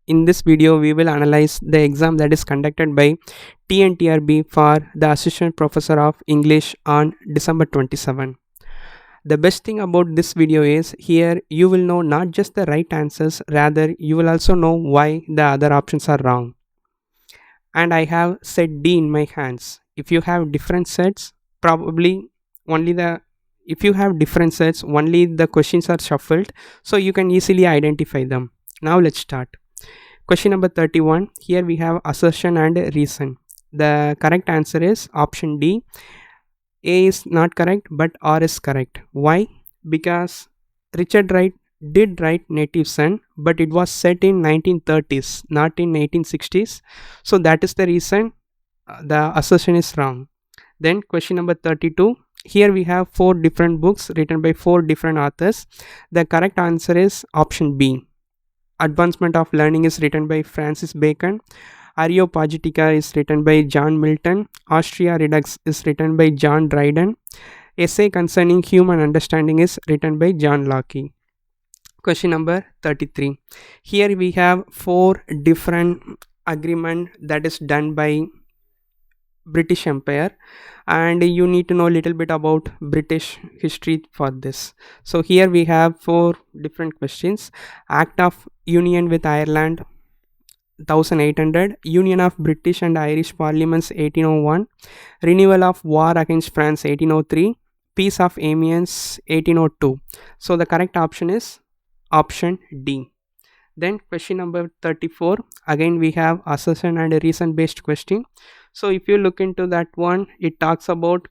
In this video, we will analyze the exam that is conducted by TN TRB for the Assistant Professor of English on December 27. The best thing about this video is here you will know not just the right answers, rather you will also know why the other options are wrong. And I have set D in my hands. If you have different sets, probably only the if you have different sets, only the questions are shuffled, so you can easily identify them. Now let's start. Question number 31. Here we have assertion and reason. The correct answer is option D. A is not correct, but R is correct. Why? Because Richard Wright did write Native Son, but it was set in 1930s, not in 1860s. So that is the reason the assertion is wrong. Then question number 32. Here we have 4 different books written by 4 different authors. The correct answer is option B. Advancement of Learning is written by Francis Bacon. Areopagitica is written by John Milton. Austria Redux is written by John Dryden. Essay Concerning Human Understanding is written by John Locke. Question number 33. Here we have 4 different agreement that is done by British Empire, and you need to know a little bit about British history for this. So here we have 4 different questions. Act of Union with Ireland 1800, Union of British and Irish Parliaments 1801, Renewal of War against France 1803, Peace of Amiens 1802. So the correct option is option D. Then question number 34. Again we have assertion and a reason based question. So if you look into that one, it talks about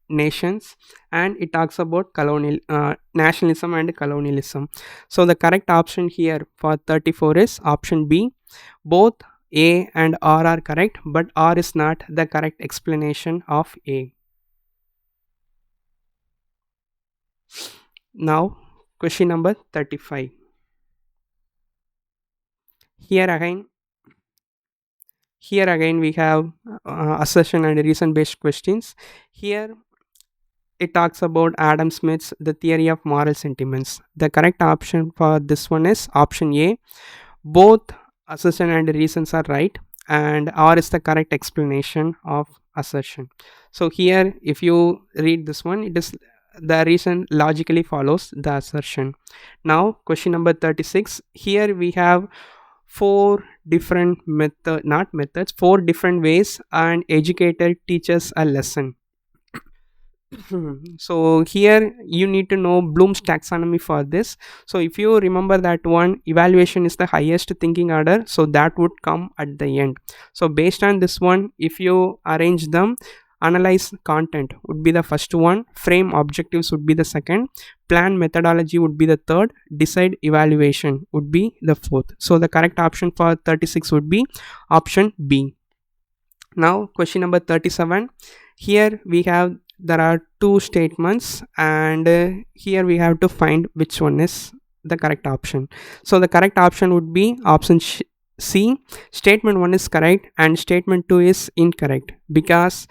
nations, and it talks about nationalism and colonialism. So the correct option here for 34 is option B. Both A and R are correct, but R is not the correct explanation of A. Now question number 35. Here again we have assertion and reason based questions. Here it talks about Adam Smith's The Theory of Moral Sentiments. The correct option for this one is option A. Both assertion and reasons are right, and R is the correct explanation of assertion. So here if you read this one, it is the reason logically follows the assertion. Now question number 36. Here we have 4 different 4 different ways an educator teaches a lesson. So here you need to know Bloom's taxonomy for this. So if you remember that one, evaluation is the highest thinking order, so that would come at the end. So based on this one, if you arrange them, analyze content would be the first one, frame objectives would be the second, plan methodology would be the third, decide evaluation would be the fourth. So the correct option for 36 would be option B. Now question number 37. Here we have there are 2 statements, and here we have to find which one is the correct option. So the correct option would be option C. Statement 1 is correct and statement 2 is incorrect, because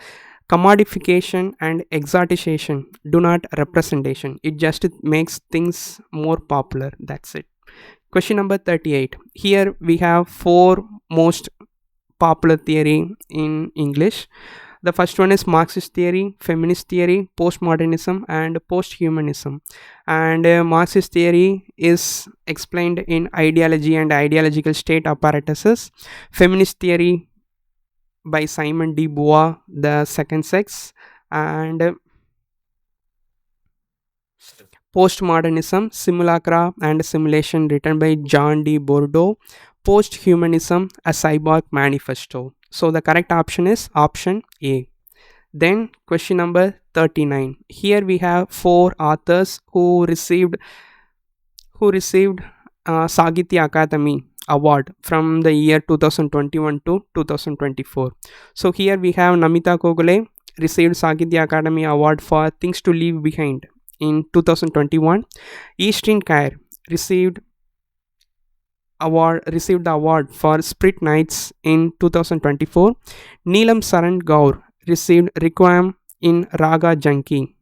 commodification and exoticization do not representation. It just makes things more popular. That's it. Question number 38. Here we have 4 most popular theory in English. The first one is Marxist theory, feminist theory, postmodernism, and posthumanism. And Marxist theory is explained in ideology and ideological state apparatuses. Feminist theory by Simone de Beauvoir, The Second Sex, and postmodernism, simulacra and simulation, written by John D. Bordeaux. Posthumanism, A Cyborg Manifesto. So the correct option is option A. Then question number 39. Here we have 4 authors who received Sahitya Akademi Award from the year 2021 to 2024. So here we have Namita Gokhale received Sahitya Akademi Award for Things to Leave Behind in 2021. Eastern Kair received the award for Spirit Nights in 2024. Neelam Saran Gaur received Requiem in Raga Junkie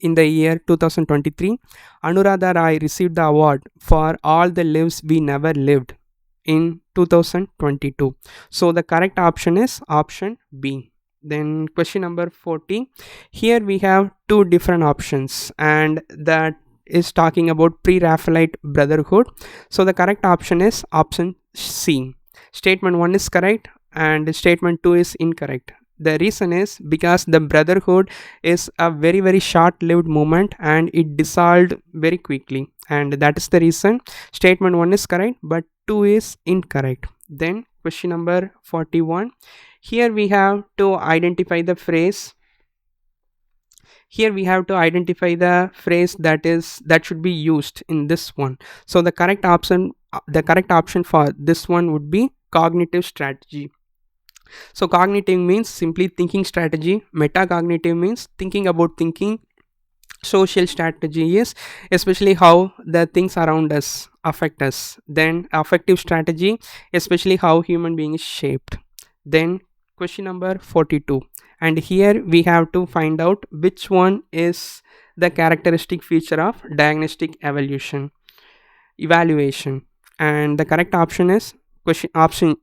in the year 2023, Anuradha Rai received the award for All the Lives We Never Lived in 2022. So the correct option is option B. Then question number 40. Here we have two different options, and that is talking about pre-Raphaelite brotherhood. So the correct option is option C. Statement 1 is correct and statement 2 is incorrect. The reason is because the brotherhood is a very very short lived movement and it dissolved very quickly, and that is the reason statement 1 is correct but 2 is incorrect. Then question number 41. Here we have to identify the phrase. Here we have to identify the phrase that should be used in this one. So the correct option for this one would be cognitive strategy. So cognitive means simply thinking strategy, metacognitive means thinking about thinking, social strategy is especially how the things around us affect us, then affective strategy especially how human being is shaped. Then question number 42, and here we have to find out which one is the characteristic feature of diagnostic evaluation, and the correct option is option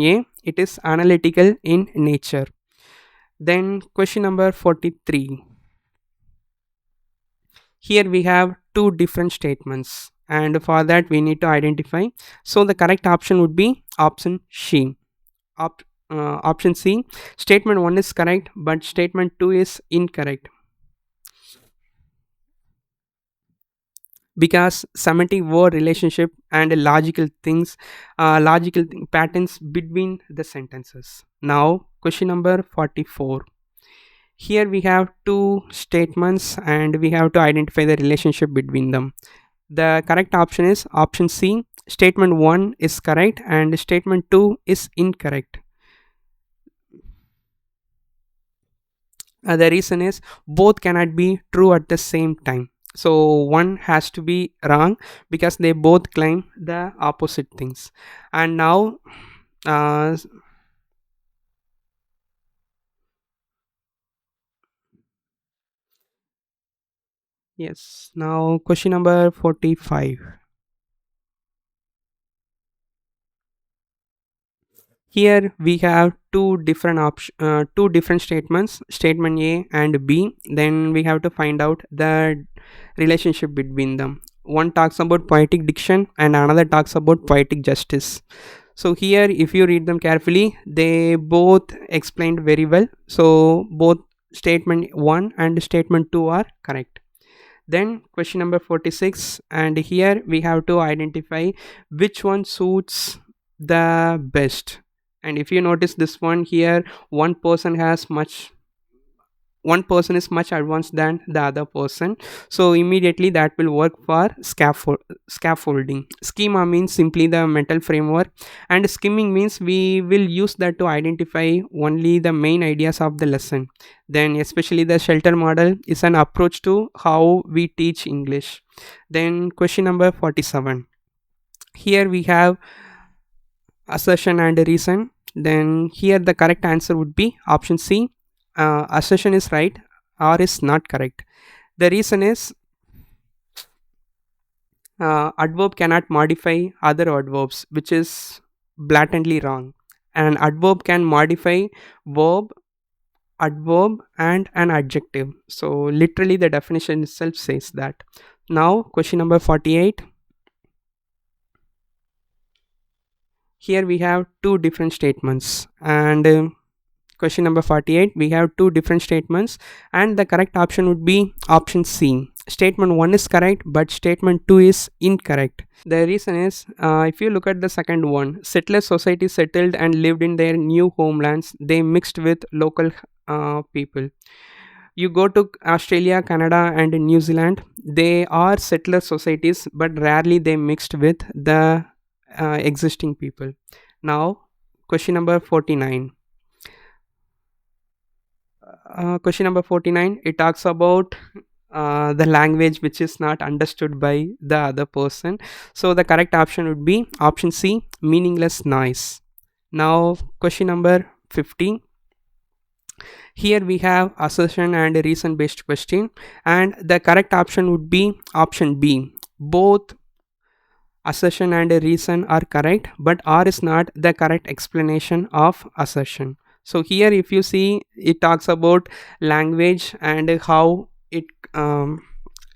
A. It is analytical in nature. Then question number 43. Here we have two different statements, and for that we need to identify. So the correct option would be option C. Option C. Statement 1 is correct but statement 2 is incorrect, because semantic word relationship and patterns between the sentences. Now question number 44. Here we have two statements and we have to identify the relationship between them. The correct option is option C. Statement 1 is correct and statement 2 is incorrect. The reason is both cannot be true at the same time. So one has to be wrong because they both claim the opposite things. And now yes, now question number 45. Here we have two different statements, statement A and B. Then we have to find out the relationship between them. One talks about poetic diction and another talks about poetic justice. So here if you read them carefully, they both explained very well. So both statement 1 and statement 2 are correct. Then question number 46, and here we have to identify which one suits the best. And if you notice this one here, one person is much advanced than the other person, so immediately that will work for scaffolding. Schema means simply the mental framework, and skimming means we will use that to identify only the main ideas of the lesson. Then especially the shelter model is an approach to how we teach English. Then question number 47. Here we have assertion and reason. Then here the correct answer would be option C. Assertion is right or is not correct. The reason is adverb cannot modify other adverbs, which is blatantly wrong. An adverb can modify verb, adverb and an adjective. So literally the definition itself says that. Now question number 48. Here we have two different statements, and question number 48, we have two different statements and the correct option would be option C. Statement 1 is correct but statement 2 is incorrect. The reason is if you look at the second one, settler society settled and lived in their new homelands. They mixed with local people. You go to Australia, Canada and New Zealand, they are settler societies but rarely they mixed with the existing people. Now question number 49. Question number 49, it talks about the language which is not understood by the other person. So the correct option would be option C, meaningless noise. Now question number 50. Here we have assertion and reason based question, and the correct option would be option B. Both assertion and reason are correct, but R is not the correct explanation of assertion. So here if you see, it talks about language and how um,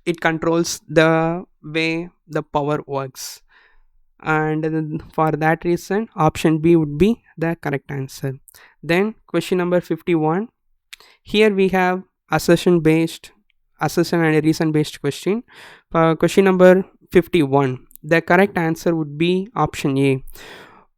it controls the way the power works, and then for that reason option B would be the correct answer. Then question number 51. Here we have assertion and reason based question. For question number 51, the correct answer would be option A.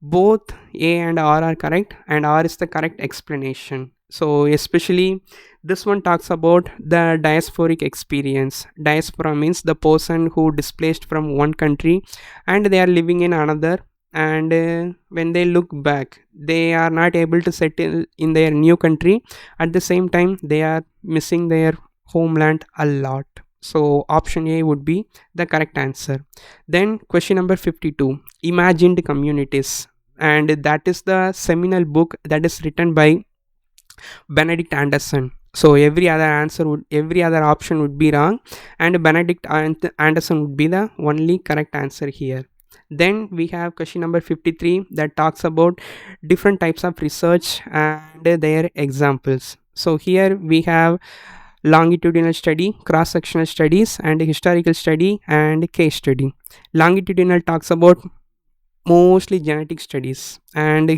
Both A and R are correct, and R is the correct explanation. So especially this one talks about the diasporic experience. Diaspora means the person who displaced from one country and they are living in another, and when they look back they are not able to settle in their new country. At the same time they are missing their homeland a lot. So option A would be the correct answer. Then question number 52, imagined communities, and that is the seminal book that is written by Benedict Anderson. So every other option would be wrong, and Anderson would be the only correct answer here. Then we have question number 53 that talks about different types of research and their examples. So here we have longitudinal study, cross sectional studies, and historical study and case study. Longitudinal talks about mostly genetic studies, and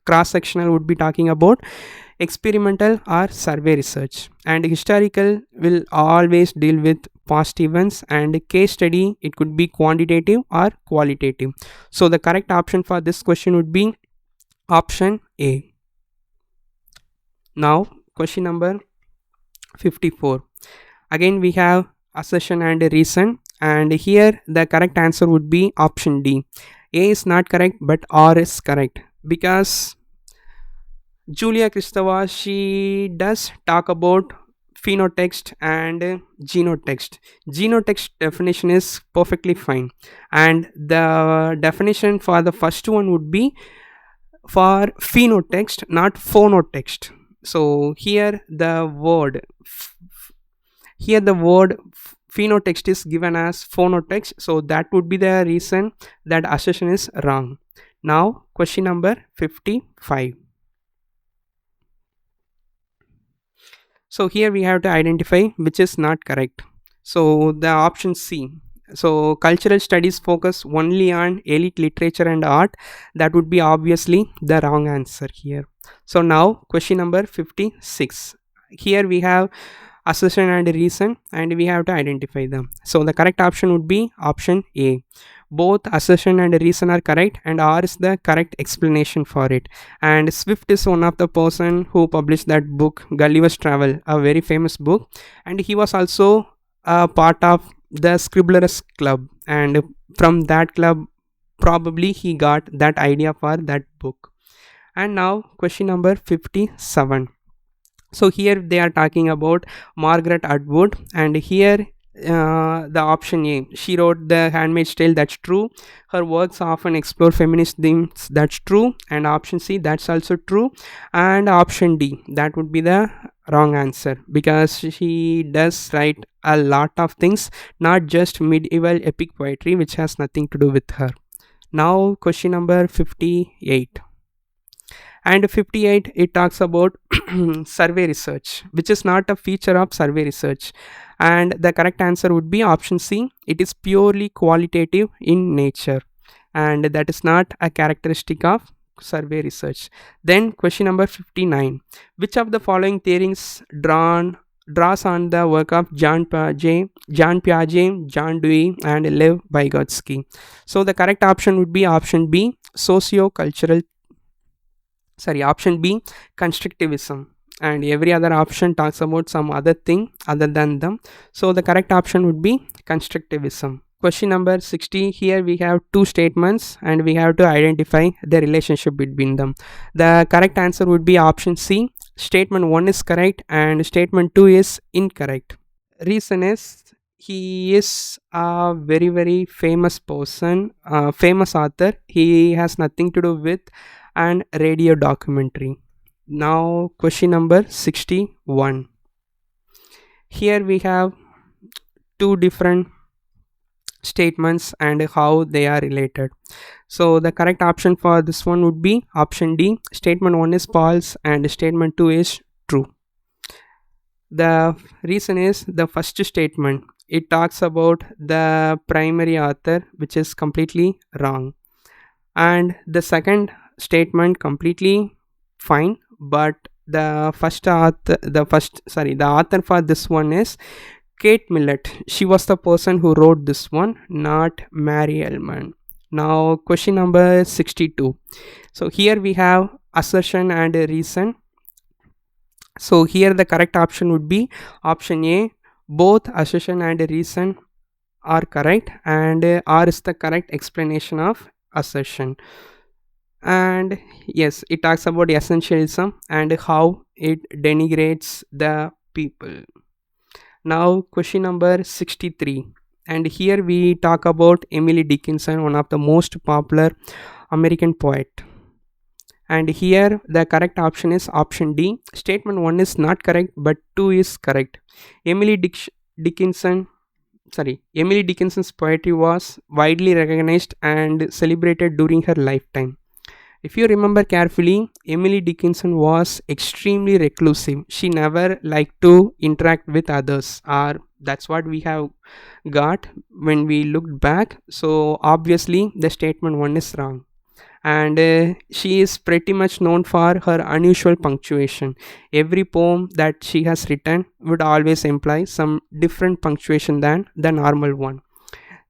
cross sectional would be talking about experimental or survey research, and historical will always deal with past events, and case study it could be quantitative or qualitative. So the correct option for this question would be option A. Now question number 54, again we have assertion and reason, and here the correct answer would be option D. A is not correct, but R is correct, because Julia Kristeva, she does talk about phenotext and genotext. Genotext definition is perfectly fine, and the definition for the first one would be for phenotext, not phonotext. So here the word phenotext is given as phonotext, so that would be the reason that assertion is wrong. Now question number 55. So here we have to identify which is not correct. So the option C. So cultural studies focus only on elite literature and art. That would be obviously the wrong answer here. So now question number 56. Here we have assertion and reason, and we have to identify them. So the correct option would be option A. Both assertion and reason are correct, and R is the correct explanation for it. And Swift is one of the person who published that book Gulliver's Travel, a very famous book, and he was also a part of the Scribblers Club, and from that club probably he got that idea for that book. And now question number 57. So here they are talking about Margaret Atwood, and here the option A, she wrote The Handmaid's Tale, that's true. Her works often explore feminist themes, that's true. And option C, that's also true. And option D, that would be the wrong answer, because she does write a lot of things, not just medieval epic poetry, which has nothing to do with her. Now question number 58. And 58, it talks about survey research, which is not a feature of survey research, and the correct answer would be option C. It is purely qualitative in nature, and that is not a characteristic of survey research. Then question number 59, which of the following theories draws on the work of Jean Piaget, John Dewey, and Lev Vygotsky? So the correct option would be option B, option B, constructivism, and every other option talks about some other thing other than them. So the correct option would be constructivism. Question number 60, here we have two statements and we have to identify the relationship between them. The correct answer would be option C. Statement 1 is correct and statement 2 is incorrect. Reason is, he is a very famous person, famous author. He has nothing to do with an radio documentary. Now question number 61. Here we have two different statements and how they are related. So the correct option for this one would be option D. Statement 1 is false and statement 2 is true. The reason is the first statement, it talks about the primary author, which is completely wrong. And the second statement completely fine, but the author for this one is Kate Millett. She was the person who wrote this one, not Mary Ellman. Now question number 62. So here we have assertion and reason. So here the correct option would be option A. Both assertion and reason are correct, and R is the correct explanation of assertion. And yes, it talks about essentialism and how it denigrates the people. Now question number 63, and here we talk about Emily Dickinson, one of the most popular American poet. And here the correct option is option D. Statement 1 is not correct, but 2 is correct. Dickinson Emily Dickinson's poetry was widely recognized and celebrated during her lifetime. If you remember carefully, Emily Dickinson was extremely reclusive. She never liked to interact with others, or that's what we have got when we looked back. So obviously the statement 1 is wrong. And she is pretty much known for her unusual punctuation. Every poem that she has written would always imply some different punctuation than the normal one.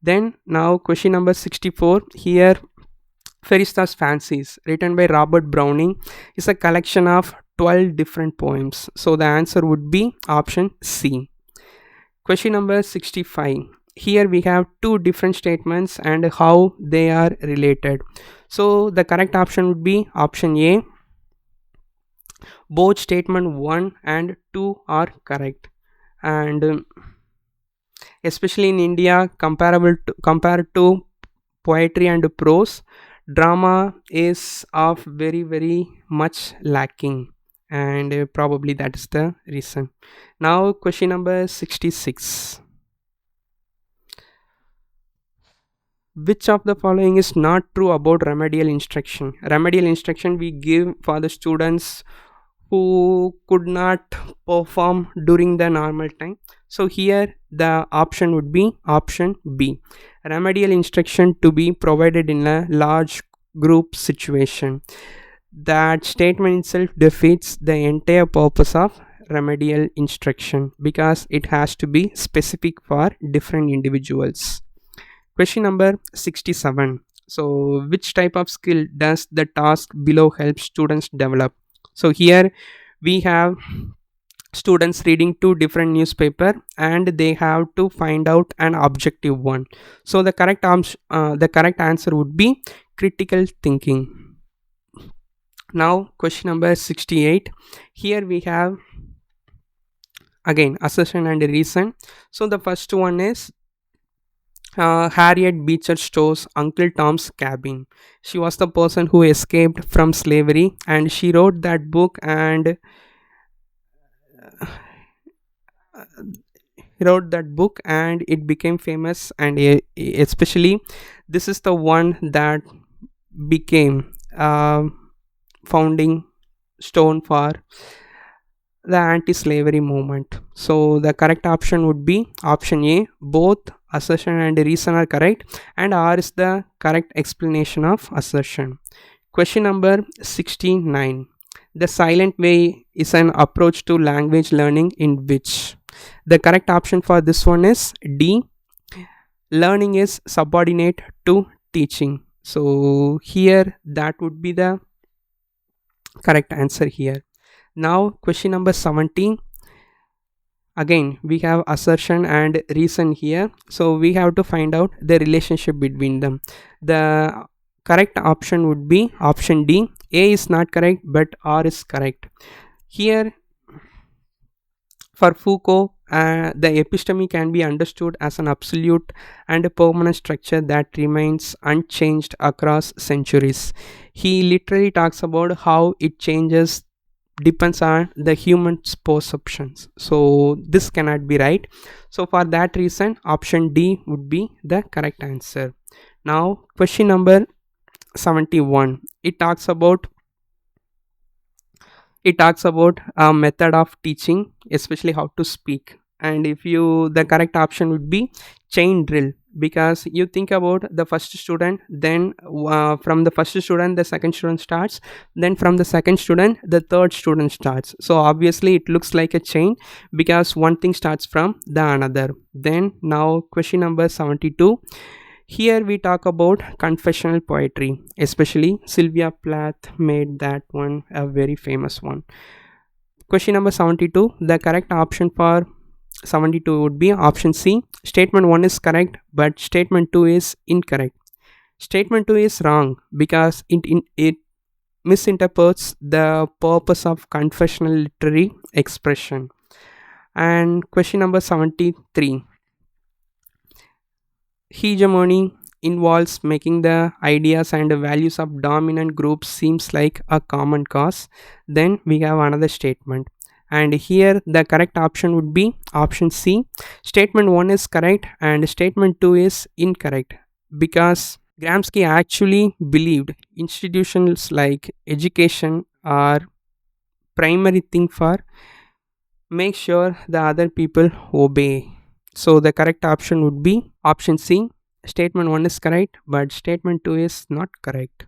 Then now question number 64. Here Ferista's Fancies, written by Robert Browning, is a collection of 12 different poems. So the answer would be option C. Question number 65. Here we have two different statements and how they are related. So the correct option would be option A. Both statement 1 and 2 are correct. And especially in India, compared to poetry and prose, drama is of very much lacking, and probably that is the reason. Now question number 66. Which of the following is not true about remedial instruction? Remedial instruction we give for the students who could not perform during the normal time. So here the option would be option B. Remedial instruction to be provided in a large group situation. That statement itself defeats the entire purpose of remedial instruction because it has to be specific for different individuals. Question number 67. So which type of skill does the task below help students develop? So here we have students reading two different newspaper and they have to find out an objective one. So the correct answer would be critical thinking. Now question number 68. Here we have again assertion and reason. So the first one is Harriet Beecher Stowe's Uncle Tom's Cabin. She was the person who escaped from slavery, and she wrote that book and it became famous, and especially this is the one that became founding stone for the anti-slavery movement. So the correct option would be option A. Both assertion and reason are correct, and R is the correct explanation of assertion. Question number 69. The silent way is an approach to language learning in which? The correct option for this one is D. Learning is subordinate to teaching. So here that would be the correct answer here. Now question number 17. Again we have assertion and reason here, so we have to find out the relationship between them. The correct option would be option D. A is not correct, but R is correct. Here for Foucault, the episteme can be understood as an absolute and a permanent structure that remains unchanged across centuries. He literally talks about how it changes depends on the human's perceptions, so this cannot be right. So for that reason option D would be the correct answer. Now question number 71, it talks about a method of teaching, especially how to speak. And if you, the correct option would be chain drill, because you think about the first student, then from the first student the second student starts, then from the second student the third student starts. So obviously it looks like a chain, because one thing starts from the another. Then now question number 72, here we talk about confessional poetry, especially Sylvia Plath made that one a very famous one. Question number 72, the correct option for 72 would be option C. Statement 1 is correct, but statement 2 is incorrect. Statement 2 is wrong because it misinterprets the purpose of confessional literary expression. And question number 73, hegemony involves making the ideas and the values of dominant groups seems like a common cause. Then we have another statement, and here the correct option would be option C. Statement 1 is correct and statement 2 is incorrect, because Gramsci actually believed institutions like education are primary thing for make sure the other people obey. So the correct option would be option C. Statement 1 is correct, but statement 2 is not correct.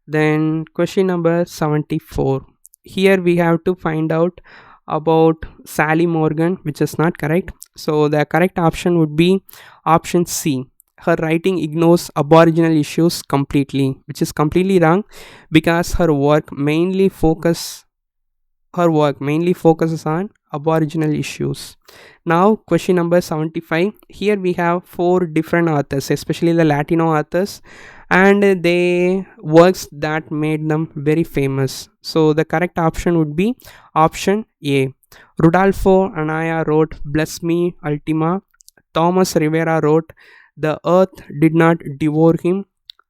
Then question number 74. Here we have to find out about Sally Morgan, which is not correct. So the correct option would be option C. Her writing ignores aboriginal issues completely, which is completely wrong, because her work mainly focuses on aboriginal issues. Now question number 75, here we have four different authors, especially the Latino authors, and they works that made them very famous. So the correct option would be option A. Rudolfo Anaya wrote Bless Me Ultima. Thomas Rivera wrote The Earth Did Not Devour Him.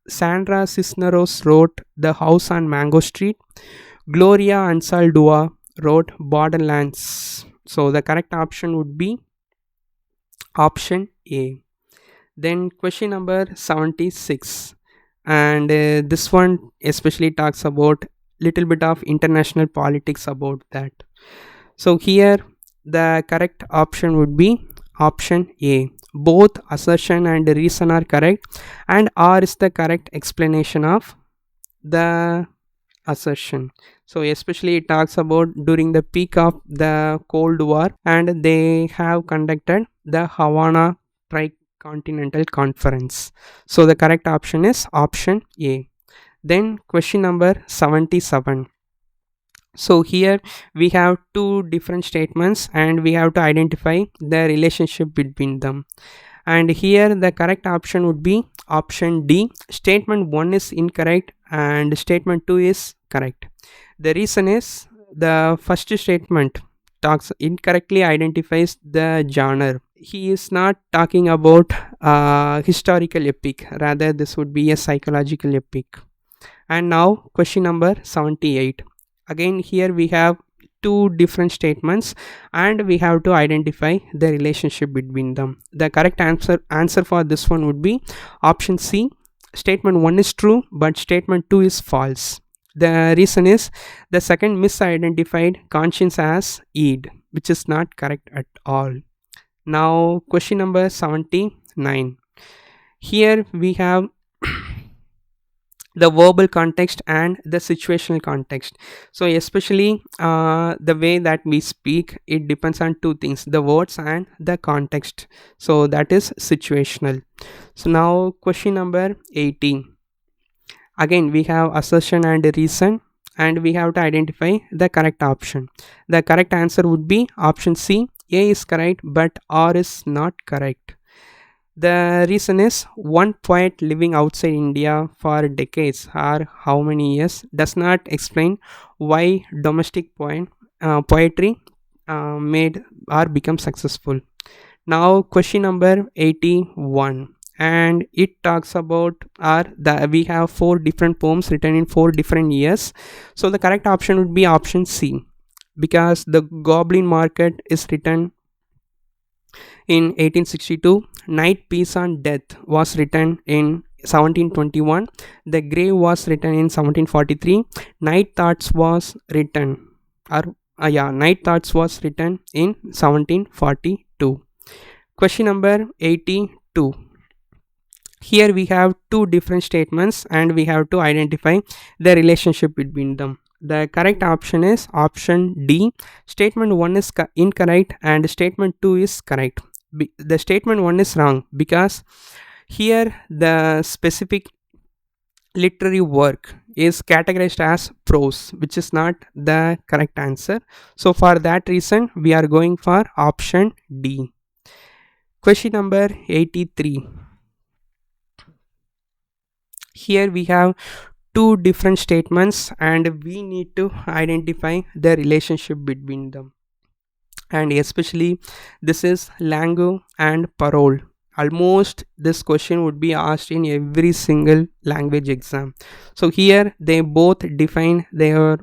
Sandra Cisneros wrote The House on Mango Street. Gloria Ansaldúa wrote Borderlands. So the correct option would be option A. Then question number 76, and this one especially talks about little bit of international politics about that. So here the correct option would be option A. Both assertion and reason are correct, and R is the correct explanation of the assertion. So especially it talks about during the peak of the Cold War, and they have conducted the Havana Tricontinental Conference. So the correct option is option A. Then question number 77. So here we have two different statements and we have to identify the relationship between them. And here the correct option would be option D. Statement 1 is incorrect and statement 2 is correct. The reason is the first statement incorrectly identifies the genre. He is not talking about historical epic, rather this would be a psychological epic. And now question number 78. Again here we have two different statements and we have to identify the relationship between them. The correct answer for this one would be option C. Statement 1 is true but statement 2 is false. The reason is the second misidentified conscience as id, which is not correct at all. Now question number 79. Here we have the verbal context and the situational context. So especially the way that we speak, it depends on two things, the words and the context. So that is situational. So now question number 18. Again we have assertion and reason and we have to identify the correct option. The correct answer would be option C. A is correct but R is not correct. The reason is one poet living outside India for decades or how many years does not explain why domestic poetry made or become successful. Now question number 81, and it talks about we have four different poems written in 4 different years. So the correct option would be option C. because the Goblin Market is written in 1862. Night Peace and Death was written in 1721. The Grave was written in 1743. Night Thoughts was written, or Night Thoughts was written in 1742. Question number 82. Here we have two different statements and we have to identify the relationship between them. The correct option is option D. Statement 1 is incorrect and statement 2 is correct. The statement 1 is wrong because here the specific literary work is categorized as prose, which is not the correct answer. So for that reason we are going for option D. Question number 83. Here we have two different statements and we need to identify the relationship between them, and especially this is langue and parole. Almost this question would be asked in every single language exam. So here they both define their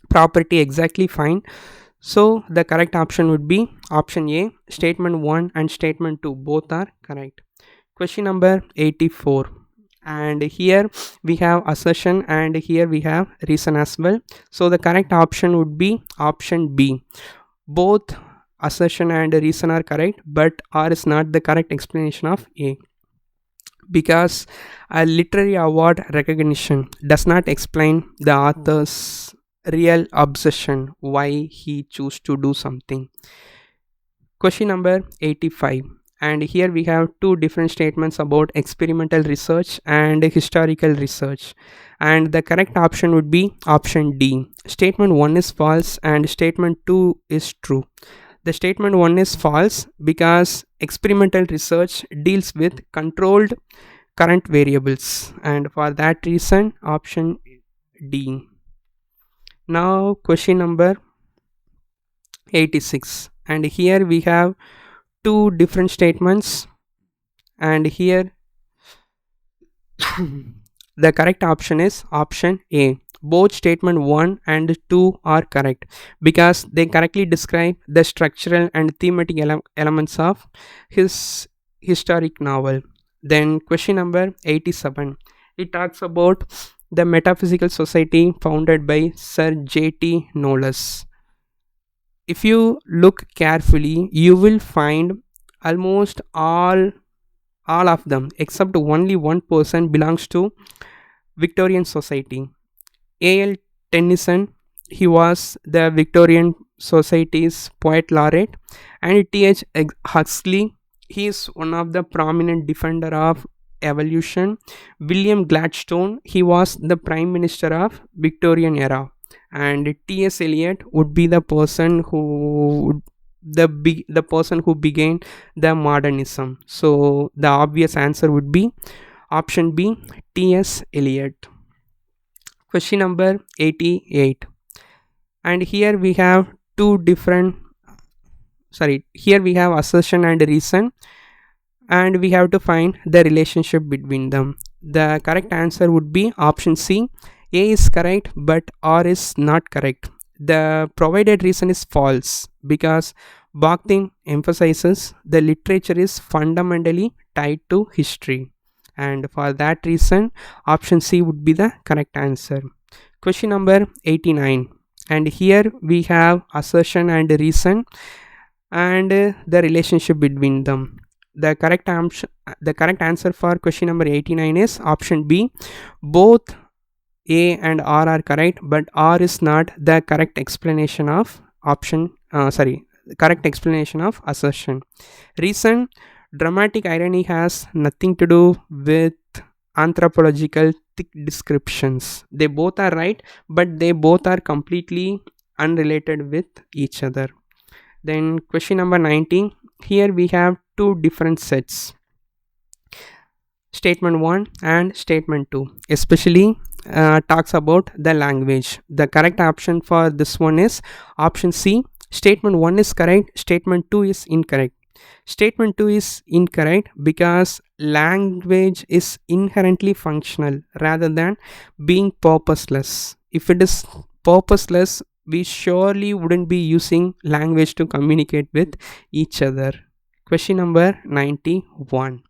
property exactly fine. So the correct option would be option A. Statement 1 and statement 2 both are correct. Question number 84. And here we have assertion and here we have reason as well. So the correct option would be option B. Both assertion and reason are correct, but R is not the correct explanation of A, because a literary award recognition does not explain the author's real obsession, why he chose to do something. Question number 85. And here we have two different statements about experimental research and historical research, and the correct option would be option D. Statement 1 is false and statement 2 is true. The statement 1 is false because experimental research deals with controlled current variables, and for that reason option D. Now question number 86, and here we have two different statements, and here the correct option is option A. Both statement 1 and 2 are correct because they correctly describe the structural and thematic elements of his historic novel. Then question number 87. It talks about the Metaphysical Society founded by Sir J.T. Knowles. If you look carefully, you will find almost all of them except only one person belongs to Victorian Society. A.L. Tennyson, he was the Victorian Society's poet laureate, and T.H. Huxley, he is one of the prominent defender of evolution. William Gladstone, he was the prime minister of Victorian era, and T.S. Eliot would be the person who the person who began the modernism. So the obvious answer would be option B, T.S. Eliot. Question number 88, and here we have here we have assertion and reason, and we have to find the relationship between them. The correct answer would be option C. A is correct but R is not correct. The provided reason is false because Bakhtin emphasizes the literature is fundamentally tied to history, and for that reason option C would be the correct answer. Question number 89, and here we have assertion and reason and the relationship between them. The correct answer for question number 89 is option B. Both A and R are correct, but R is not the correct explanation of correct explanation of assertion. Reason: dramatic irony has nothing to do with anthropological thick descriptions. They both are right, but they both are completely unrelated with each other. Then question number 19. Here we have two different sets, statement 1 and statement 2, especially talks about the language. The correct option for this one is option C. Statement 1 is correct, statement 2 is incorrect. Statement 2 is incorrect because language is inherently functional rather than being purposeless. If it is purposeless, we surely wouldn't be using language to communicate with each other. Question number 91.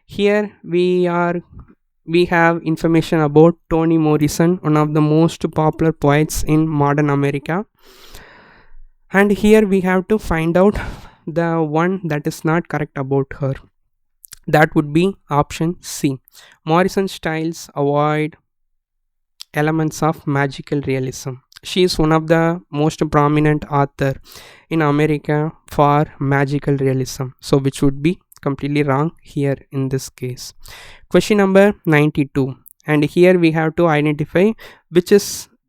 Here we have information about Toni Morrison, one of the most popular poets in modern America. And here we have to find out the one that is not correct about her. That would be option C. Morrison's styles avoid elements of magical realism. She is one of the most prominent author in America for magical realism. So which would be completely wrong here in this case. Question number 92. And here we have to identify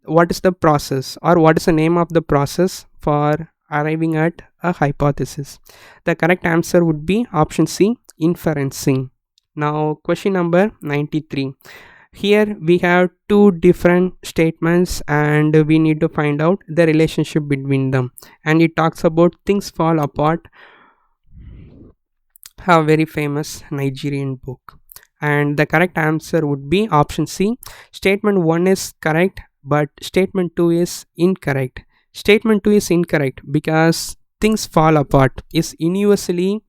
what is the process, or what is the name of the process for arriving at a hypothesis. The correct answer would be option C, inferencing. Now question number 93. Here we have two different statements and we need to find out the relationship between them, and it talks about things fall apart, a very famous Nigerian book. And the correct answer would be option C. Statement 1 is correct, but statement 2 is incorrect. Statement 2 is incorrect because things fall apart is universally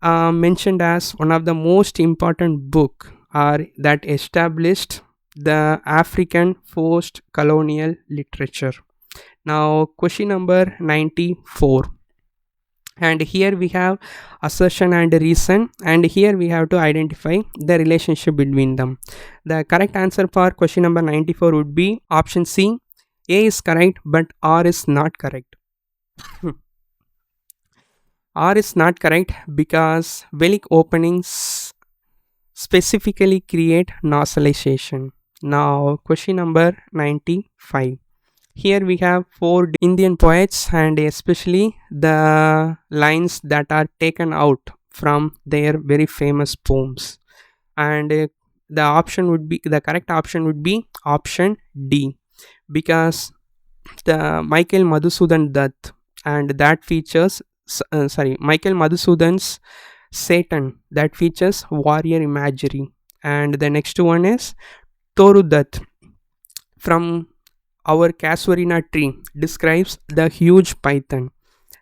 mentioned as one of the most important book that established the African post-colonial literature. Now question number 94. And here we have assertion and reason, and here we have to identify the relationship between them. The correct answer for question number 94 would be option C. A is correct, but R is not correct. R is not correct because velic openings specifically create nasalization. Now question number 95. Here we have four Indian poets, and especially the lines that are taken out from their very famous poems. And the correct option would be option D, because the Michael Madhusudan Dutt, and that features Michael Madhusudan's Satan, that features warrior imagery. And the next one is Toru Dutt from Our Casuarina Tree, describes the huge python.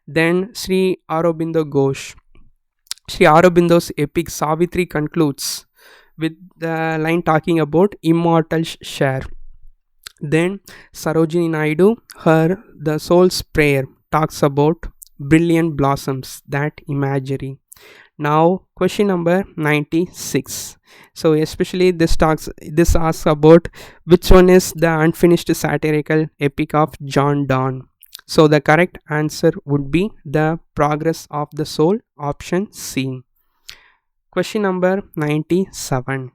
Then Sri Aurobindo Ghosh, Sri Aurobindo's epic Savitri concludes with the line talking about immortal share. Then Sarojini Naidu, her The Soul's Prayer, talks about brilliant blossoms, that imagery. Now question number 96. So especially this asks about which one is the unfinished satirical epic of John Donne. So the correct answer would be The Progress of the Soul, option C. Question number 97.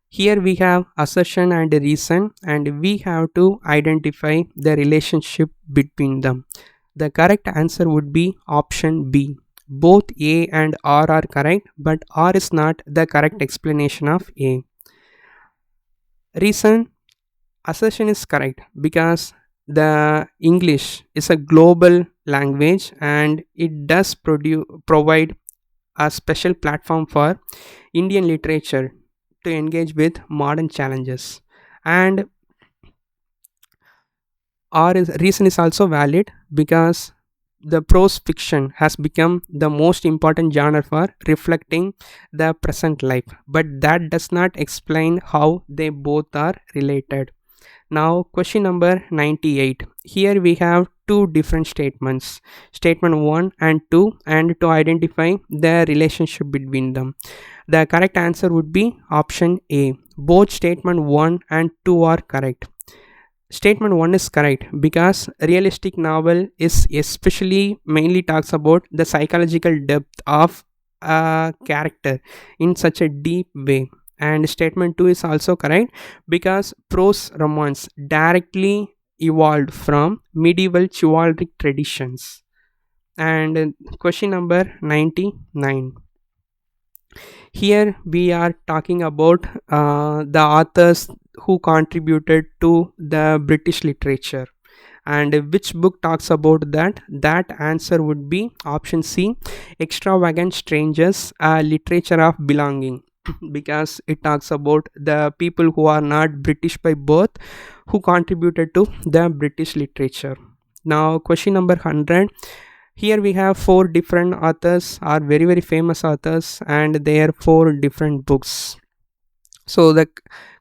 Here we have assertion and reason, and we have to identify the relationship between them. The correct answer would be option B. Both A and R are correct, but R is not the correct explanation of A. Reason: assertion is correct because the English is a global language and it does provide a special platform for Indian literature to engage with modern challenges. And reason is also valid because the prose fiction has become the most important genre for reflecting the present life, but that does not explain how they both are related. Now question number 98. Here we have two different statements, statement 1 and 2, and to identify the relationship between them. The correct answer would be option A. Both statement 1 and 2 are correct. Statement 1 is correct because realistic novel is especially mainly talks about the psychological depth of a character in such a deep way. And statement 2 is also correct because prose romance directly evolved from medieval chivalric traditions. And question number 99. Here we are talking about the authors who contributed to the British literature, and which book talks about that. That answer would be option C, Extravagant Strangers, a Literature of Belonging, because it talks about the people who are not British by birth, who contributed to the British literature. Now, question number 100. Here we have four different authors, are very very famous authors, and their four different books. So the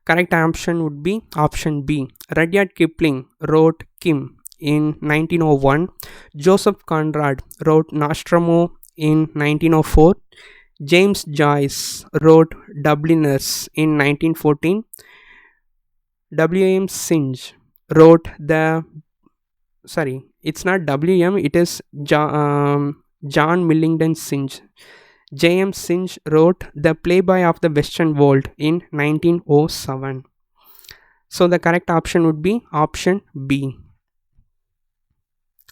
correct option would be option B. Rudyard Kipling wrote Kim in 1901. Joseph Conrad wrote Nostromo in 1904. James Joyce wrote Dubliners in 1914. W.M. Synge wrote the sorry, it's not W.M. It is John Millington Synge. J.M. Synge wrote The Playboy of the Western World in 1907. So the correct option would be option B.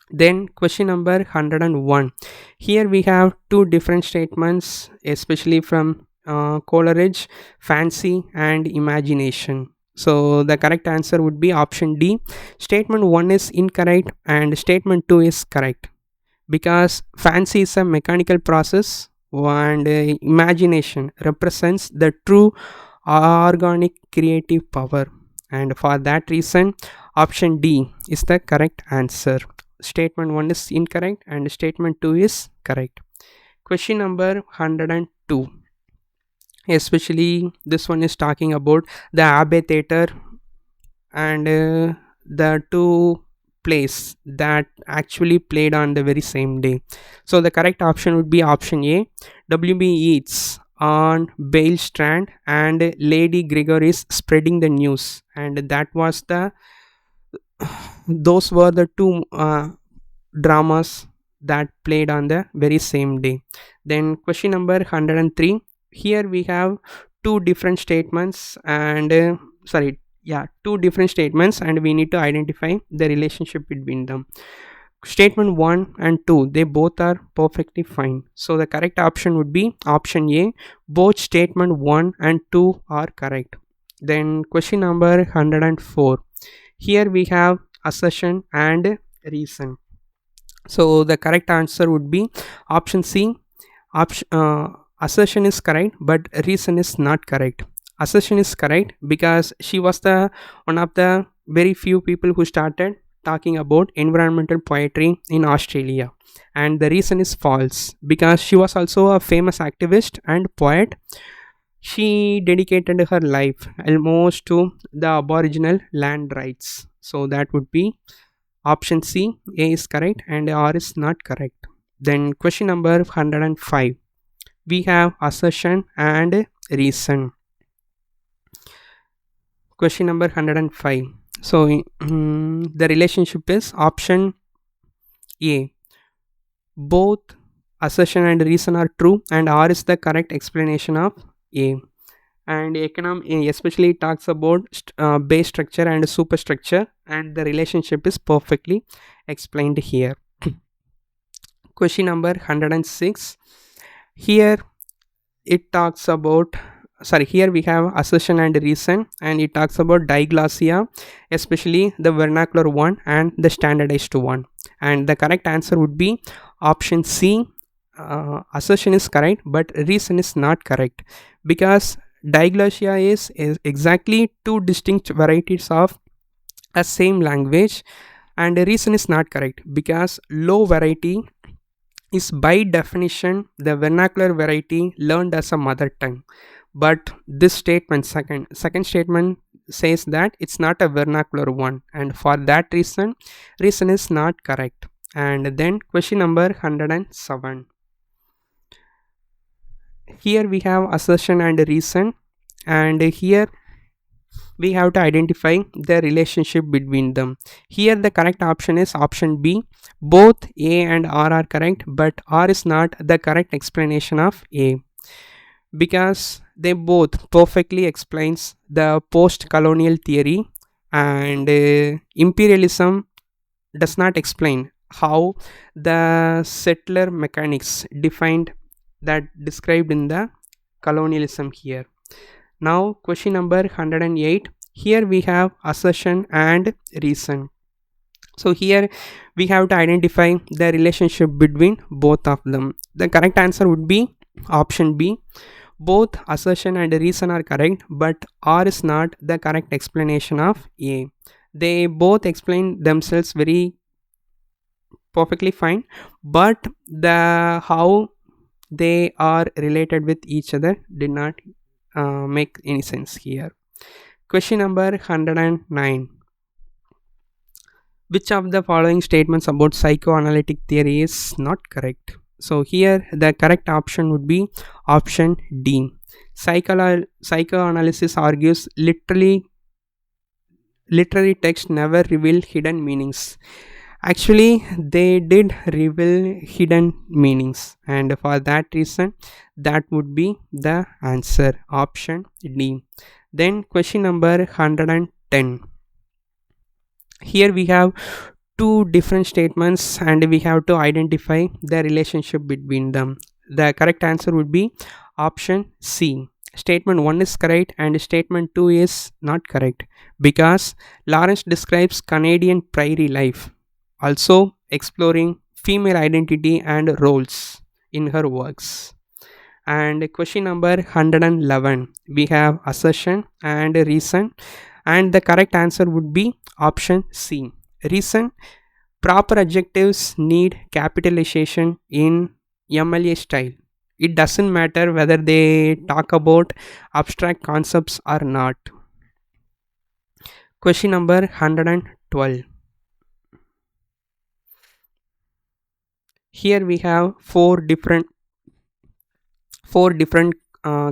Then question number 101. Here we have two different statements, especially from Coleridge: fancy and imagination. So the correct answer would be option D. Statement 1 is incorrect and statement 2 is correct, because fancy is a mechanical process and imagination represents the true organic creative power, and for that reason option D is the correct answer. Statement 1 is incorrect and statement 2 is correct. Question number 102. Especially this one is talking about the Abbey Theatre and the two plays that actually played on the very same day. So the correct option would be option A. W.B. Yeats on Bale Strand and Lady Gregory's Spreading the News, and that was the those were the two dramas that played on the very same day. Then question number 103. Here we have two different statements and two different statements, and we need to identify the relationship between them. Statement 1 and 2, they both are perfectly fine. So the correct option would be option A. Both statement 1 and 2 are correct. Then question number 104. Here we have assertion and reason. So the correct answer would be option C. Assertion is correct, but reason is not correct. Assertion is correct because she was the one of the very few people who started talking about environmental poetry in Australia, and the reason is false because she was also a famous activist and poet. She dedicated her life almost to the Aboriginal land rights. So that would be option C. A is correct and R is not correct. Then question number 105. We have assertion and reason. Question number 105. So the relationship is option A. Both assertion and reason are true, and R is the correct explanation of A. And especially talks about base structure and superstructure, and the relationship is perfectly explained here. Question number 106. Here it talks about here we have assertion and reason, and it talks about diglossia, especially the vernacular one and the standardized one, and the correct answer would be option C. Assertion is correct but reason is not correct, because diglossia is exactly two distinct varieties of a same language, and the reason is not correct because low variety is by definition the vernacular variety learned as a mother tongue, but this statement second statement says that it's not a vernacular one, and for that reason is not correct. And then question number 107. Here we have assertion and reason, and here we have to identify the relationship between them. Here the correct option is option B. Both A and R are correct, but R is not the correct explanation of A, because they both perfectly explains the post-colonial theory, and imperialism does not explain how the settler mechanics described in the colonialism here. Now question number 108. Here we have assertion and reason. So here we have to identify the relationship between both of them. The correct answer would be option B. Both assertion and reason are correct, but R is not the correct explanation of A. They both explain themselves very perfectly fine, but the how they are related with each other did not make any sense here. Question number 109. Which of the following statements about psychoanalytic theory is not correct? So here the correct option would be option D. Psychoanalysis argues literary text never reveal hidden meanings. Actually, they did reveal hidden meanings, and for that reason, that would be the answer option D. Then, question number 110. Here we have two different statements, and we have to identify the relationship between them. The correct answer would be option C. Statement 1 is correct and statement 2 is not correct, because Lawrence describes Canadian prairie life, also exploring female identity and roles in her works. And question number 111, we have assertion and reason, and the correct answer would be option C. Reason: proper adjectives need capitalization in MLA style. It doesn't matter whether they talk about abstract concepts or not. Question number 112. Here we have four different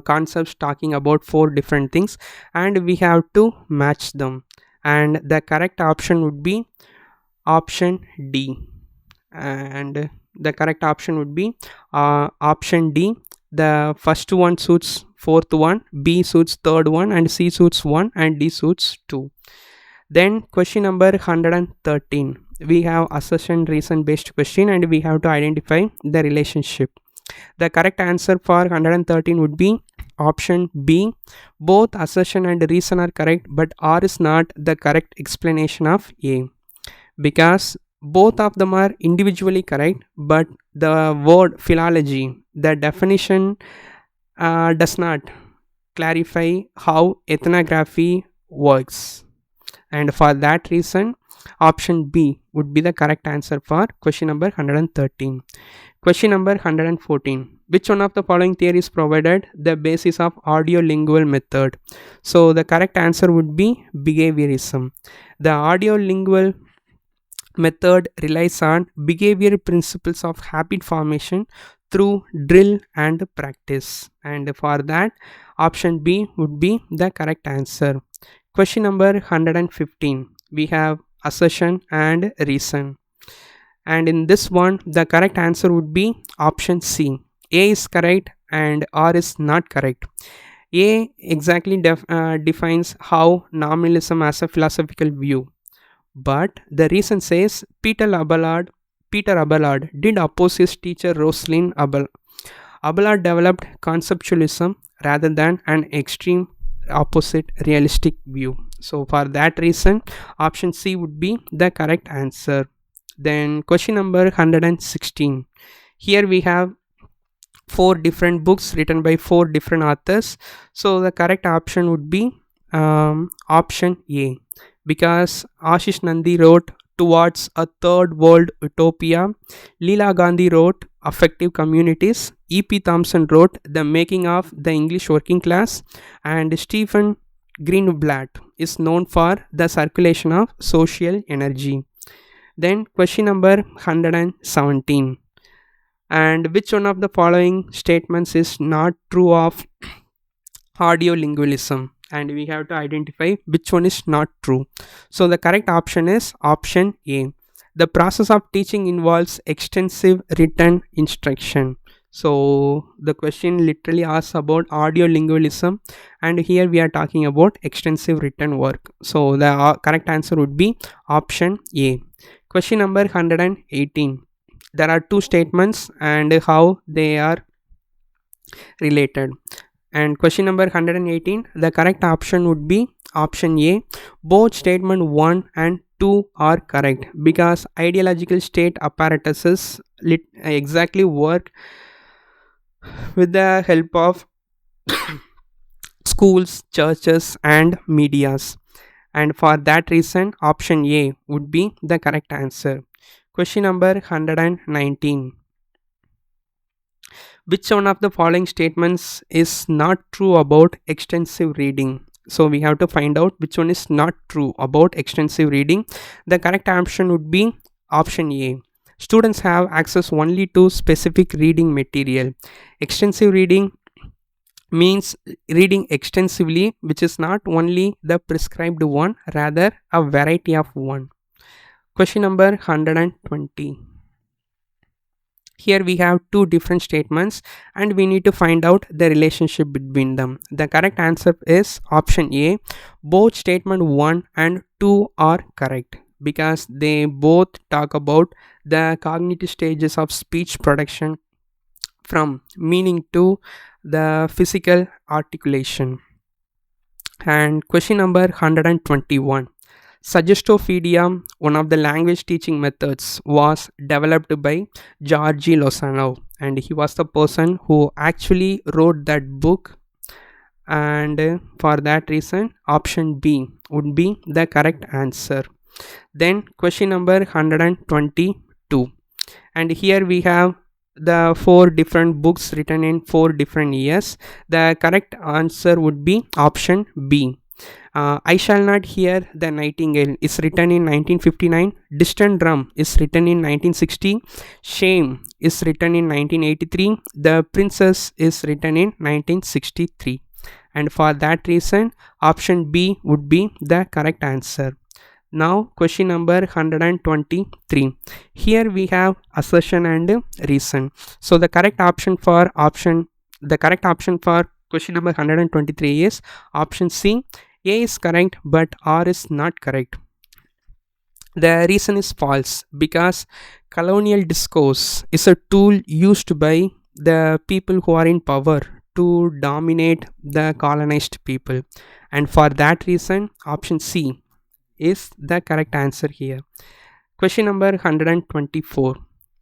concepts talking about four different things, and we have to match them. And the correct option would be option D. And the correct option would be option D. The first one suits fourth one, B suits third one, and C suits one, and D suits two. Then question number 113. We have assertion reason based question, and we have to identify the relationship. The correct answer for 113 would be option B. Both assertion and reason are correct, but R is not the correct explanation of A, because both of them are individually correct, but the word philology, the definition, does not clarify how ethnography works. And for that reason, option B would be the correct answer for question number 113. Question number 114. Which one of the following theories provided the basis of audio-lingual method? So the correct answer would be behaviorism. The audio-lingual method relies on behavioral principles of habit formation through drill and practice. And for that, option B would be the correct answer. Question number 115. We have assertion and reason. And in this one, the correct answer would be option C. A is correct and R is not correct. A exactly defines how nominalism as a philosophical view, but the reason says Peter Abelard did oppose his teacher Rosalind Abelard developed conceptualism rather than an extreme opposite realistic view. So for that reason, option C would be the correct answer. Then question number 116. Here we have four different books written by four different authors. So the correct option would be option A, because Ashish Nandi wrote Towards a Third World Utopia, Leela Gandhi wrote Affective Communities, E.P. Thompson wrote The Making of the English Working Class, and Stephen Greenblatt is known for The Circulation of Social Energy. Then question number 117. And which one of the following statements is not true of audio lingualism? And we have to identify which one is not true. So the correct option is option A. The process of teaching involves extensive written instruction. So the question literally asks about audio lingualism, and here we are talking about extensive written work. So the correct answer would be option A. Question number 118. There are two statements and how they are related. And question number 118, the correct option would be option A. Both statement 1 and 2 are correct, because ideological state apparatuses exactly work with the help of schools, churches, and medias. and for that reason option A would be the correct answer. Question number 119. Which one of the following statements is not true about extensive reading? So we have to find out which one is not true about extensive reading. The correct option would be option A. Students have access only to specific reading material. Extensive reading means reading extensively, which is not only the prescribed one, rather a variety of one. Question number 120. Here we have two different statements and we need to find out the relationship between them. The correct answer is option A. Both statement 1 and 2 are correct because they both talk about the cognitive stages of speech production, from meaning to the physical articulation. And question number 121. Suggestophilia, one of the language teaching methods, was developed by Georgi Lozano, and he was the person who actually wrote that book. And for that reason, option B would be the correct answer. Then question number 122, and here we have the four different books written in 4 different years. The correct answer would be option B. I Shall Not Hear the Nightingale is written in 1959. Distant Drum is written in 1960. Shame is written in 1983. The Princess is written in 1963. And for that reason, option B would be the correct answer. Now question number 123. Here we have assertion and reason. So the correct option for question number 123 is option C. A is correct but R is not correct. The reason is false because colonial discourse is a tool used by the people who are in power to dominate the colonized people, and for that reason option C is the correct answer here. Question number 124.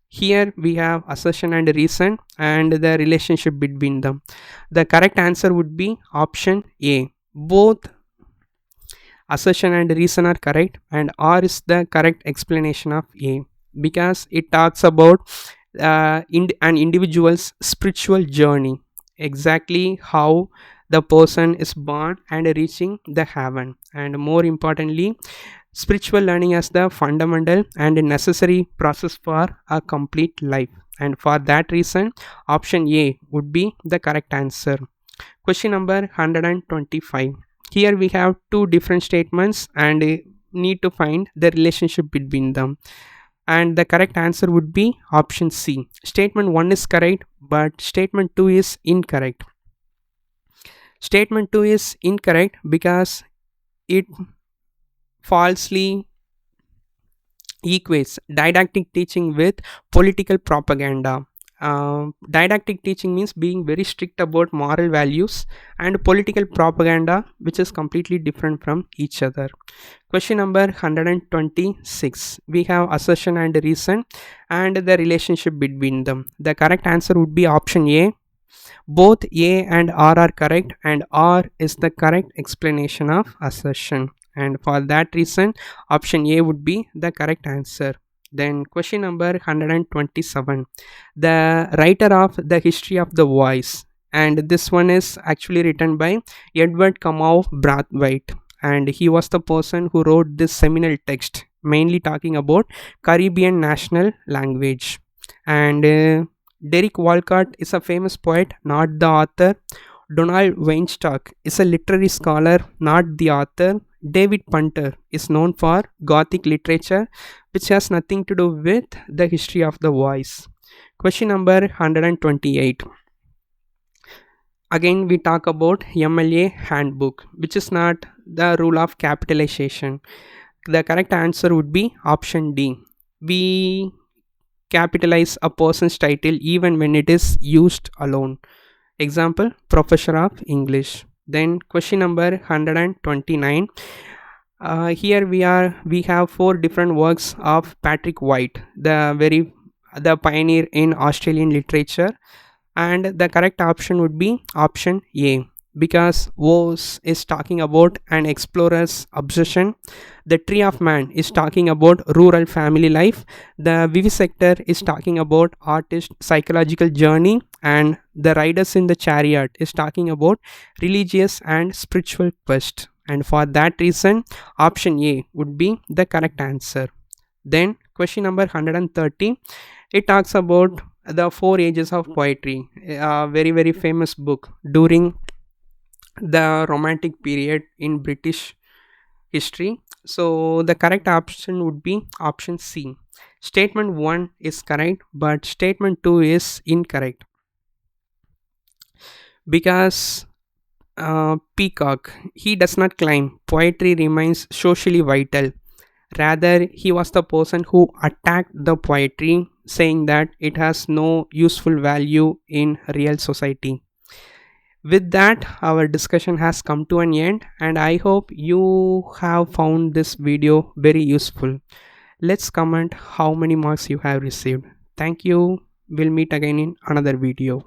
Here we have assertion and reason and the relationship between them. The correct answer would be option A. Both assertion and reason are correct, and R is the correct explanation of A because it talks about an individual's spiritual journey, exactly how the person is born and reaching the heaven, and more importantly, spiritual learning as the fundamental and necessary process for a complete life, and for that reason option A would be the correct answer. Question number 125. Here we have two different statements and need to find the relationship between them, and the correct answer would be option C. Statement 1 is correct but statement 2 is incorrect. Statement 2 is incorrect because it falsely equates didactic teaching with political propaganda. Didactic teaching means being very strict about moral values, and political propaganda, which is completely different from each other. Question number 126. We have assertion and reason and the relationship between them. The correct answer would be option A. Both A and R are correct, and R is the correct explanation of assertion, and for that reason option A would be the correct answer. Then question number 127. The writer of The History of the Voice, and this one is actually written by Edward Kamau Brathwaite, and he was the person who wrote this seminal text mainly talking about Caribbean national language. And Derek Walcott is a famous poet, not the author. Donald Weinstock is a literary scholar, not the author. David Punter is known for Gothic literature, which has nothing to do with the history of the voice. Question number 128. Again, we talk about MLA handbook, which is not the rule of capitalization. The correct answer would be option D. We capitalize a person's title even when it is used alone. Example, Professor of English. Then question number 129. Here we have 4 different works of Patrick White, the pioneer in Australian literature, and the correct option would be option A. because Woes is talking about an explorer's obsession. The Tree of Man is talking about rural family life. The Vivisector is talking about artist psychological journey, and the Riders in the Chariot is talking about religious and spiritual quest. And for that reason, option A would be the correct answer. Then question number 130, it talks about the four ages of poetry, a very famous book during the romantic period in British history. So the correct option would be option C. Statement 1 is correct, but statement 2 is incorrect because Peacock, he does not claim poetry remains socially vital. Rather, he was the person who attacked the poetry, saying that it has no useful value in real society. With that, our discussion has come to an end, and I hope you have found this video very useful. Let's comment how many marks you have received. Thank you. We'll meet again in another video.